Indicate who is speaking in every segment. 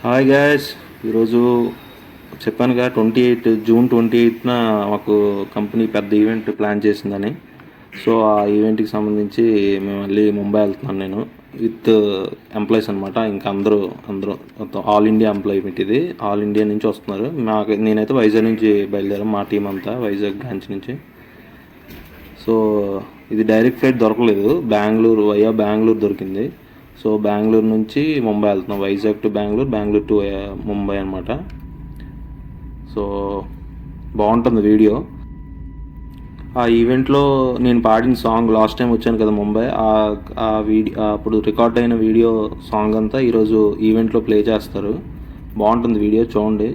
Speaker 1: Hi gas. ఈరోజు చెప్పానుగా June 28న మాకు కంపెనీ పెద్ద ఈవెంట్ ప్లాన్ చేసిందని. సో ఆ ఈవెంట్కి సంబంధించి మేము మళ్ళీ ముంబై వెళ్తున్నాను నేను విత్ ఎంప్లాయీస్ అనమాట. ఇంకా అందరూ మొత్తం ఆల్ ఇండియా ఎంప్లాయీ మీట్ ఇది. ఆల్ ఇండియా నుంచి వస్తున్నారు. నేనైతే వైజాగ్ నుంచి బయలుదేరాం, మా టీం అంతా వైజాగ్ బ్రాంచ్ నుంచి. సో ఇది డైరెక్ట్ ఫ్లైట్ దొరకలేదు, బెంగళూరు దొరికింది. సో బెంగళూరు నుంచి ముంబై వెళ్తున్నాం, వైజాగ్ టు బెంగళూరు టు ముంబై అనమాట. సో బాగుంటుంది వీడియో. ఆ ఈవెంట్లో నేను పాడిన సాంగ్, లాస్ట్ టైం వచ్చాను కదా ముంబై, ఆ వీడియో అప్పుడు రికార్డ్ అయిన వీడియో సాంగ్ అంతా ఈరోజు ఈవెంట్లో ప్లే చేస్తారు. బాగుంటుంది వీడియో, చూడండి.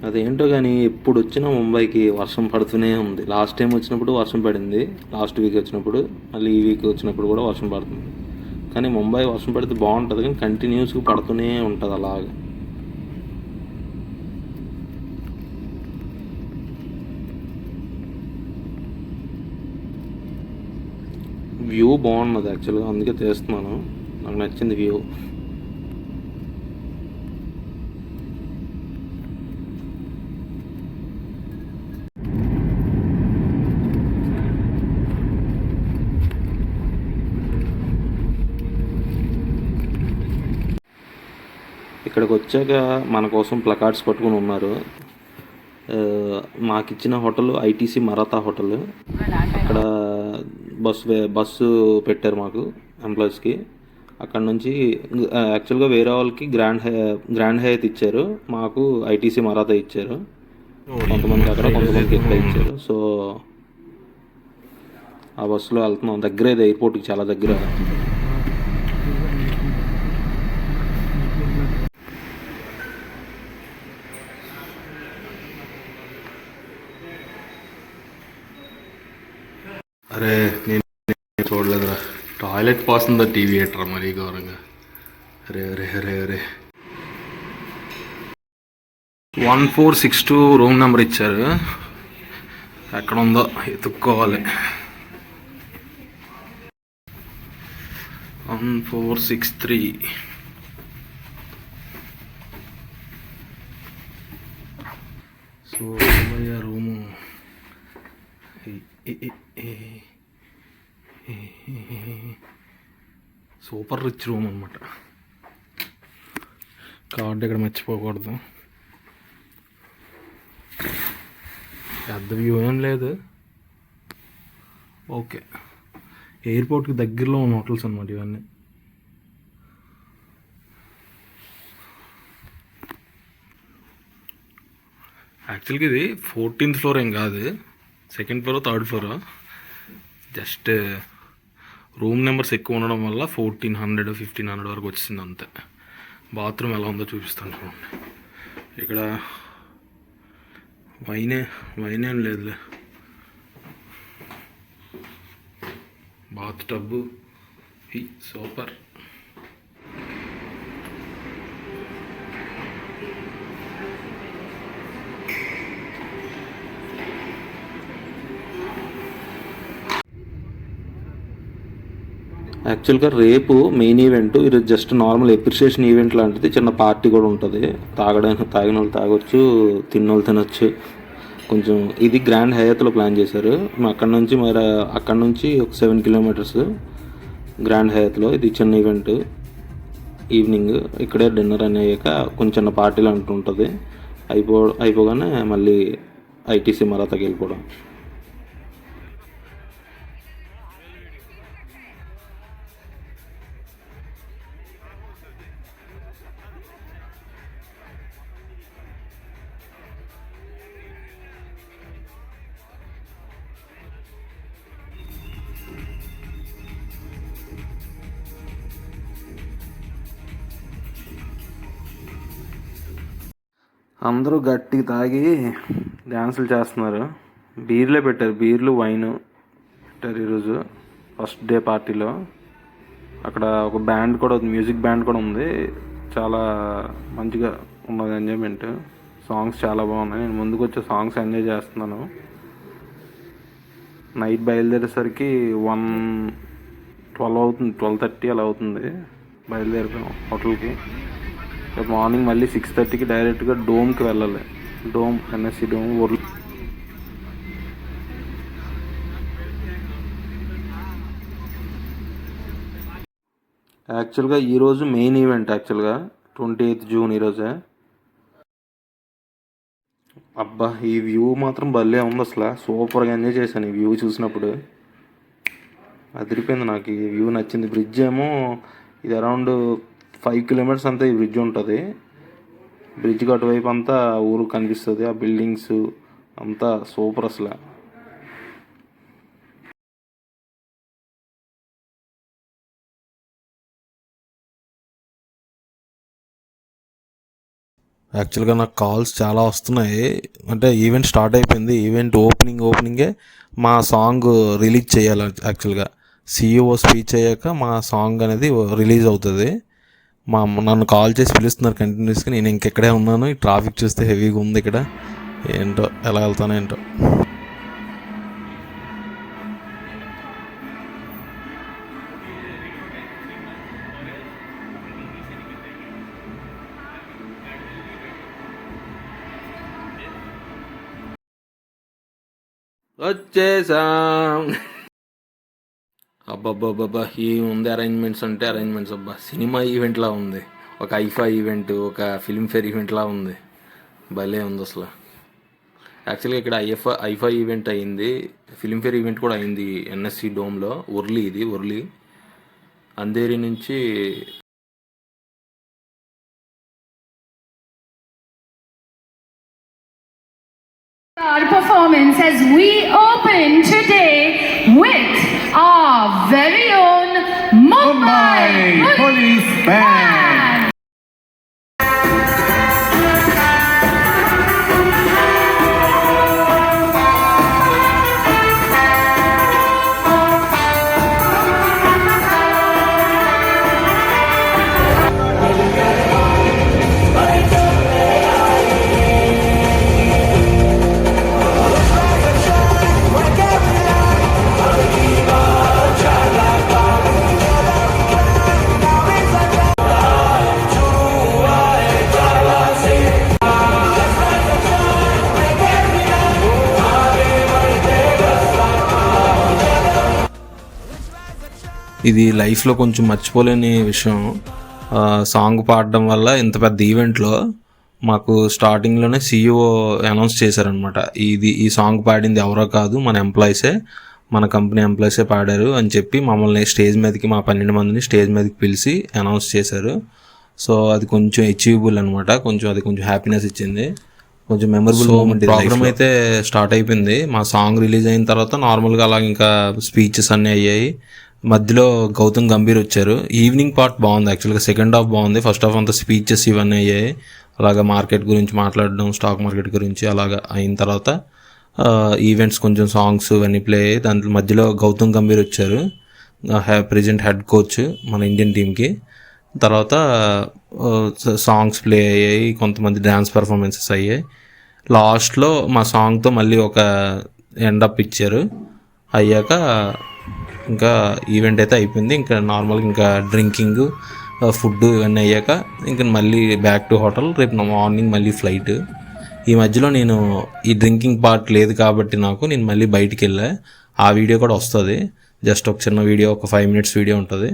Speaker 1: అదేంటో కానీ ఎప్పుడు వచ్చినా ముంబైకి వర్షం పడుతూనే ఉంది. లాస్ట్ టైం వచ్చినప్పుడు వర్షం పడింది, లాస్ట్ వీక్ వచ్చినప్పుడు, మళ్ళీ ఈ వీక్ వచ్చినప్పుడు కూడా వర్షం పడుతుంది. కానీ ముంబై వర్షం పడితే బాగుంటుంది, కానీ కంటిన్యూస్గా పడుతూనే ఉంటుంది అలాగే. వ్యూ బాగున్నది యాక్చువల్గా, అందుకే తీస్తున్నాను. నాకు నచ్చింది వ్యూ. ఇక్కడికి వచ్చాక మన కోసం ప్లకార్డ్స్ పట్టుకుని ఉన్నారు. మాకు ఇచ్చిన హోటల్ ఐటీసీ మరాఠా హోటల్. అక్కడ బస్సు పెట్టారు మాకు ఎంప్లాయీస్కి. అక్కడ నుంచి యాక్చువల్గా వేరే వాళ్ళకి గ్రాండ్ హయత్ ఇచ్చారు, మాకు ఐటీసీ మరాఠా ఇచ్చారు. కొంతమందికి అక్కడ, కొంతమందికి ఇక్కడ ఇచ్చారు. సో ఆ బస్సులో వెళ్తున్నాం. దగ్గరే, ఇది ఎయిర్పోర్ట్కి చాలా దగ్గర. అరే నేను చూడలేదురా, టాయిలెట్ పోస్తుందా టీవీ ఎట్రా మరీ ఘోరంగా. అరే అరే అరే అరే 1462 రూమ్ నెంబర్ ఇచ్చారు. ఎక్కడ ఉందో ఎత్తుక్కోవాలి. 1463. So room super rich room అనమాట. కార్డు ఇక్కడ మర్చిపోకూడదు. పెద్ద వ్యూ ఏం లేదు. ఓకే, ఎయిర్పోర్ట్కి దగ్గరలో ఉన్న హోటల్స్ అనమాట ఇవన్నీ. యాక్చువల్గా ఇది 14th ఫ్లోర్ ఏం కాదు, 2nd floor 3rd floor. Just room numbers ఎక్కువ ఉండడం వల్ల 1400 1500 వరకు వచ్చింది అంతే. బాత్రూమ్ ఎలా ఉందో చూపిస్తాను చూడండి. ఇక్కడ వైన్ ఏం లేదులే. Bath tub super. యాక్చువల్గా రేపు మెయిన్ ఈవెంట్, ఇది జస్ట్ నార్మల్ ఎప్రిషియేషన్ ఈవెంట్ లాంటిది. చిన్న పార్టీ కూడా ఉంటుంది. తాగిన వాళ్ళు తాగొచ్చు, తిన్నోళ్ళు తినొచ్చు. కొంచెం ఇది గ్రాండ్ హయాత్లో ప్లాన్ చేశారు. అక్కడ నుంచి ఒక 7 కిలోమీటర్స్ గ్రాండ్ హయాత్లో. ఇది చిన్న ఈవెంట్. ఈవినింగ్ ఇక్కడే డిన్నర్ అయ్యాక కొంచెం చిన్న పార్టీ లాంటి ఉంటుంది. అయిపోగానే మళ్ళీ ఐటీసీ మరాఠాకి వెళ్ళిపోవడం. అందరూ గట్టి తాగి డ్యాన్సులు చేస్తున్నారు. బీర్లే పెట్టారు, బీర్లు వైన్ పెట్టారు ఈరోజు ఫస్ట్ డే పార్టీలో. అక్కడ ఒక బ్యాండ్ కూడా, మ్యూజిక్ బ్యాండ్ కూడా ఉంది. చాలా మంచిగా ఉన్నది ఎంజాయ్మెంట్. సాంగ్స్ చాలా బాగున్నాయి. నేను ముందుకు వచ్చే సాంగ్స్ ఎంజాయ్ చేస్తున్నాను. నైట్ బయలుదేరేసరికి 12 అవుతుంది, 12:30 అలా అవుతుంది బయలుదేరిపోయాం హోటల్కి. రేపు మార్నింగ్ మళ్ళీ 6:30కి డైరెక్ట్గా డోమ్కి వెళ్ళాలి. డోమ్, ఎన్ఎస్సి డోమ్ ఊర్లో. యాక్చువల్గా ఈరోజు మెయిన్ ఈవెంట్. యాక్చువల్గా 28 జూన్ ఈరోజే. అబ్బా, ఈ వ్యూ మాత్రం భలే ఉంది. అసలు సూపర్గా ఎంజాయ్ చేశాను ఈ వ్యూ చూసినప్పుడు. అదిరిపోయింది, నాకు ఈ వ్యూ నచ్చింది. బ్రిడ్జ్ ఏమో ఇది అరౌండ్ 5 కిలోమీటర్స్ అంతా ఈ బ్రిడ్జ్ ఉంటుంది. బ్రిడ్జ్కి అటువైపు అంతా ఊరు కనిపిస్తుంది, ఆ బిల్డింగ్స్ అంతా సూపర్ అసలు. యాక్చువల్గా నాకు కాల్స్ చాలా వస్తున్నాయి. అంటే ఈవెంట్ స్టార్ట్ అయిపోయింది. ఈవెంట్ ఓపెనింగే మా సాంగ్ రిలీజ్ చేయాలి. యాక్చువల్గా CEO స్పీచ్ అయ్యాక మా సాంగ్ అనేది రిలీజ్ అవుతుంది. నన్ను కాల్ చేసి పిలుస్తున్నారు కంటిన్యూస్గా. నేను ఇంకెక్కడే ఉన్నాను. ఈ ట్రాఫిక్ చూస్తే హెవీగా ఉంది ఇక్కడ. ఏంటో ఎలా వెళ్తానో ఏంటో. వచ్చేసాం. అబ్బాబ్బాబ్బా, ఈ ఉంది అరేంజ్మెంట్స్ అంటే అరేంజ్మెంట్స్. అబ్బా, సినిమా ఈవెంట్లా ఉంది. ఒక ఐఫా ఈవెంట్, ఒక ఫిల్మ్ఫేర్ ఈవెంట్లా ఉంది. భలే ఉంది అసలు. యాక్చువల్గా ఇక్కడ ఐఫా ఈవెంట్ అయింది, ఫిల్మ్ఫేర్ ఈవెంట్ కూడా అయింది ఎన్ఎస్సి డోమ్లో. ఇది ఉర్లీ అంధేరి నుంచి.
Speaker 2: Our performance as we open today with our very own Mumbai Police Band.
Speaker 1: ఇది లైఫ్లో కొంచెం మర్చిపోలేని విషయం. సాంగ్ పాడడం వల్ల ఇంత పెద్ద ఈవెంట్లో మాకు స్టార్టింగ్లోనే CEO అనౌన్స్ చేశారనమాట. ఈ సాంగ్ పాడింది ఎవరో కాదు, మన ఎంప్లాయీసే, మన కంపెనీ ఎంప్లాయీసే పాడారు అని చెప్పి మమ్మల్ని స్టేజ్ మీదకి, మా 12 మందిని స్టేజ్ మీదకి పిలిచి అనౌన్స్ చేశారు. సో అది కొంచెం అచీవబుల్ అనమాట. అది కొంచెం హ్యాపీనెస్ ఇచ్చింది, కొంచెం మెమరబుల్ మూమెంట్. ప్రోగ్రామ్ అయితే స్టార్ట్ అయిపోయింది. మా సాంగ్ రిలీజ్ అయిన తర్వాత నార్మల్గా అలా ఇంకా స్పీచెస్ అన్నీ అయ్యాయి. మధ్యలో గౌతమ్ గంభీర్ వచ్చారు. ఈవినింగ్ పార్ట్ బాగుంది. యాక్చువల్గా సెకండ్ హాఫ్ బాగుంది. ఫస్ట్ హాఫ్ అంతా స్పీచెస్ ఇవన్నీ అయ్యాయి. అలాగా మార్కెట్ గురించి మాట్లాడడం, స్టాక్ మార్కెట్ గురించి అలాగా అయిన తర్వాత ఈవెంట్స్ కొంచెం సాంగ్స్ ఇవన్నీ ప్లే అయ్యాయి. దాంట్లో మధ్యలో గౌతమ్ గంభీర్ వచ్చారు, ప్రెజెంట్ హెడ్ కోచ్ మన ఇండియన్ టీమ్కి. తర్వాత సాంగ్స్ ప్లే అయ్యాయి, కొంతమంది డ్యాన్స్ పర్ఫార్మెన్సెస్ అయ్యాయి. లాస్ట్లో మా సాంగ్తో మళ్ళీ ఒక ఎండప్ ఇచ్చారు. అయ్యాక ఇంకా ఈవెంట్ అయితే అయిపోయింది. ఇంకా నార్మల్గా ఇంకా డ్రింకింగ్, ఫుడ్ ఇవన్నీ అయ్యాక ఇంకా మళ్ళీ బ్యాక్ టు హోటల్. రేపు మార్నింగ్ మళ్ళీ ఫ్లైట్. ఈ మధ్యలో నేను ఈ డ్రింకింగ్ పార్ట్ లేదు కాబట్టి నేను మళ్ళీ బయటికి వెళ్ళా. ఆ వీడియో కూడా వస్తుంది. జస్ట్ ఒక చిన్న వీడియో, ఒక 5 minutes వీడియో ఉంటుంది.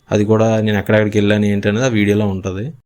Speaker 1: అది కూడా నేను ఎక్కడెక్కడికి వెళ్ళాను ఏంటనేది ఆ వీడియోలో ఉంటుంది.